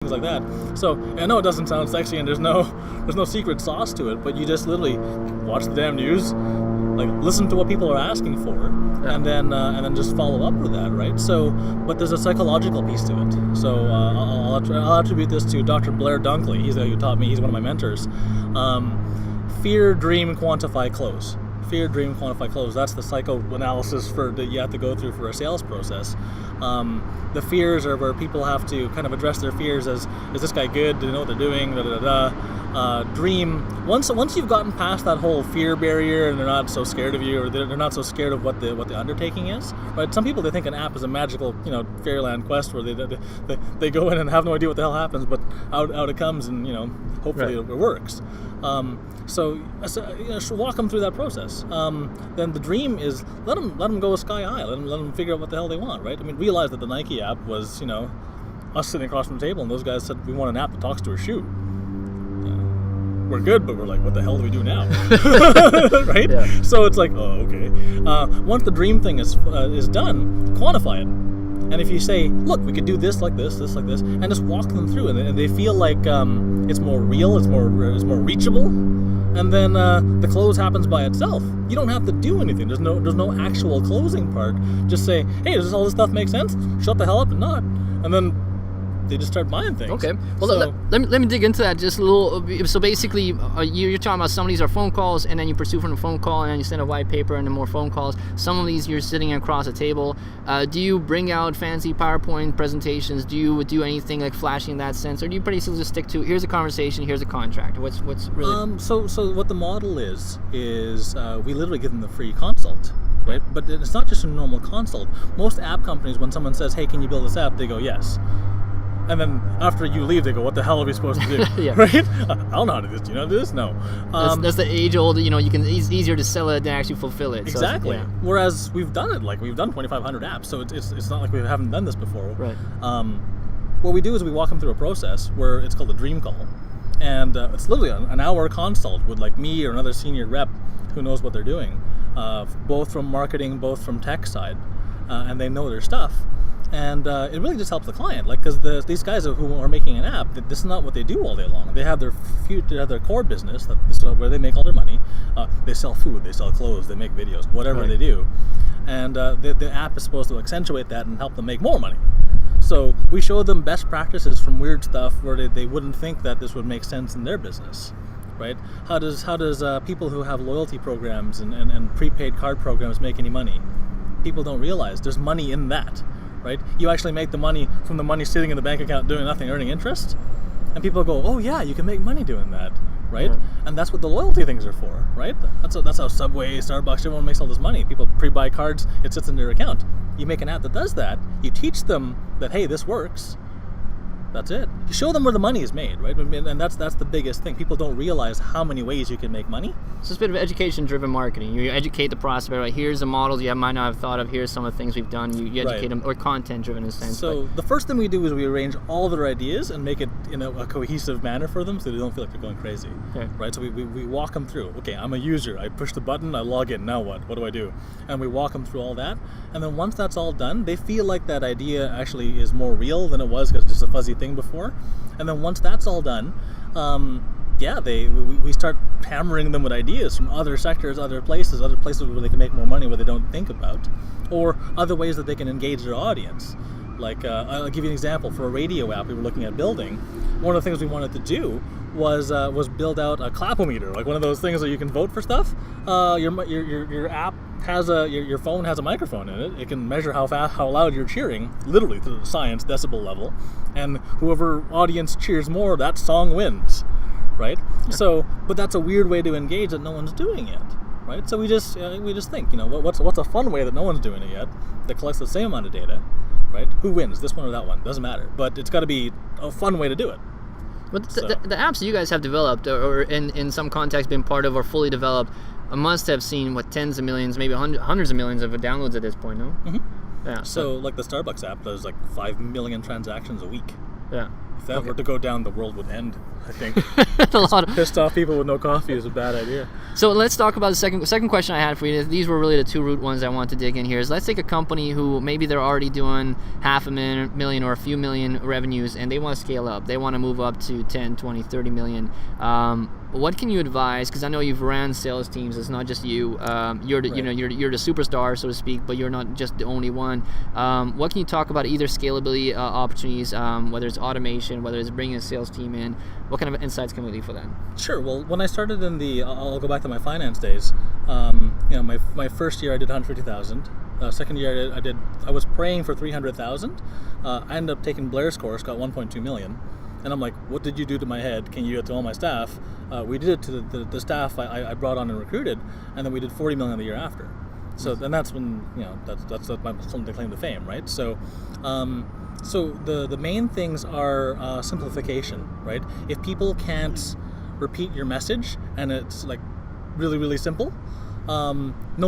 things like that. So I know it doesn't sound sexy and there's no secret sauce to it, but you just literally watch the damn news, like listen to what people are asking for, and then just follow up with that, right? So, but there's a psychological piece to it. So I'll attribute this to Dr. Blair Dunkley. He's the guy who taught me. He's one of my mentors. Fear, dream, quantify, close. Fear, dream, quantify, close. That's the psychoanalysis that you have to go through for a sales process. The fears are where people have to kind of address their fears as, is this guy good? Do they know what they're doing? Dream. Once you've gotten past that whole fear barrier and they're not so scared of you, or they're not so scared of what the undertaking is, right? Some people, they think an app is a magical, fairyland quest where they go in and have no idea what the hell happens, but out it comes, and hopefully it works. So walk them through that process. Then the dream is let them go sky high. Let them figure out what the hell they want, right? I mean, realize that the Nike app was, us sitting across from the table, and those guys said, we want an app that talks to our shoe. We're good, but we're like, what the hell do we do now? Right? Yeah. So it's like, oh, okay. Once the dream thing is done, quantify it. And if you say, look, we could do this like this, this like this, and just walk them through, and they feel like it's more real, it's more reachable, and then the close happens by itself. You don't have to do anything. There's no actual closing part. Just say, hey, does all this stuff make sense? Shut the hell up and nod, and then they just start buying things. Okay. Well, let me dig into that just a little. So basically, you're talking about some of these are phone calls, and then you pursue from a phone call, and then you send a white paper, and then more phone calls. Some of these you're sitting across a table. Do you bring out fancy PowerPoint presentations? Do you do anything like flashy in that sense, or do you pretty simply just stick to here's a conversation, here's a contract? What's really? So what the model is we literally give them the free consult. Right? But it's not just a normal consult. Most app companies, when someone says, hey, can you build this app? They go, yes. And then after you leave, they go, what the hell are we supposed to do? Yeah. Right? I don't know how to do this. Do you know how to do this? No. That's the age-old, it's easier to sell it than actually fulfill it. Exactly. So, yeah. Whereas we've done it. Like, we've done 2,500 apps, so it's not like we haven't done this before. Right. What we do is we walk them through a process where it's called a dream call. And it's literally an hour consult with like me or another senior rep who knows what they're doing, both from marketing, both from tech side, and they know their stuff. And it really just helps the client, like, because these guys who are making an app, this is not what they do all day long. They have their core business, this is where they make all their money. They sell food, they sell clothes, they make videos, whatever they do. And the app is supposed to accentuate that and help them make more money. So we show them best practices from weird stuff where they wouldn't think that this would make sense in their business, right? How does people who have loyalty programs and prepaid card programs make any money? People don't realize there's money in that. Right? You actually make the money from the money sitting in the bank account doing nothing, earning interest. And people go, oh yeah, you can make money doing that, right? Yeah. And that's what the loyalty things are for, right? That's how Subway, Starbucks, everyone makes all this money. People pre-buy cards, it sits in their account. You make an app that does that, you teach them that, hey, this works. That's it. You show them where the money is made, right? And that's the biggest thing. People don't realize how many ways you can make money. So it's a bit of education-driven marketing. You educate the prospect, right? Here's the models you might not have thought of. Here's some of the things we've done. You educate them, or content-driven in a sense. So the first thing we do is we arrange all their ideas and make it in a cohesive manner for them so they don't feel like they're going crazy, right? So we walk them through. Okay, I'm a user. I push the button. I log in. Now what? What do I do? And we walk them through all that. And then once that's all done, they feel like that idea actually is more real than it was because it's just a fuzzy thing before. And then once that's all done, we start hammering them with ideas from other sectors, other places where they can make more money where they don't think about, or other ways that they can engage their audience. Like, I'll give you an example. For a radio app we were looking at building, one of the things we wanted to do was build out a clapometer, like one of those things where you can vote for stuff. Your app has your phone has a microphone in it. It can measure how loud you're cheering, literally to the science decibel level, and whoever audience cheers more, that song wins, right? Yeah. So, but that's a weird way to engage that no one's doing yet, right? So we just think, what's a fun way that no one's doing it yet that collects the same amount of data, right? Who wins, this one or that one? Doesn't matter, but it's got to be a fun way to do it. But the apps you guys have developed, or in some context been part of, or fully developed, must have seen tens of millions, maybe hundreds of millions of downloads at this point, no? Mm-hmm. Yeah. So like the Starbucks app does like 5 million transactions a week. Yeah. If that were to go down, the world would end. I think a lot of, pissed off people with no coffee is a bad idea. So let's talk about the second question I had for you. These were really the two root ones I want to dig in here. Is let's take a company who maybe they're already doing $500,000 or a few million revenues, and they want to scale up. They want to move up to 10, 20, 30 million. What can you advise? Because I know you've ran sales teams. It's not just you. You're the, you're the superstar, so to speak, but you're not just the only one. What can you talk about either scalability opportunities, whether it's automation, whether it's bringing a sales team in? What kind of insights can we leave for that? Sure. Well, when I started I'll go back to my finance days. My first year I did 150,000. Second year I was praying for 300,000. I ended up taking Blair's course, got 1.2 million. And I'm like, what did you do to my head? Can you do it to all my staff? We did it to the staff I brought on and recruited, and then we did 40 million the year after. So then that's when that's my claim to fame, right? So the main things are simplification, right? If people can't repeat your message and it's like really, really simple, no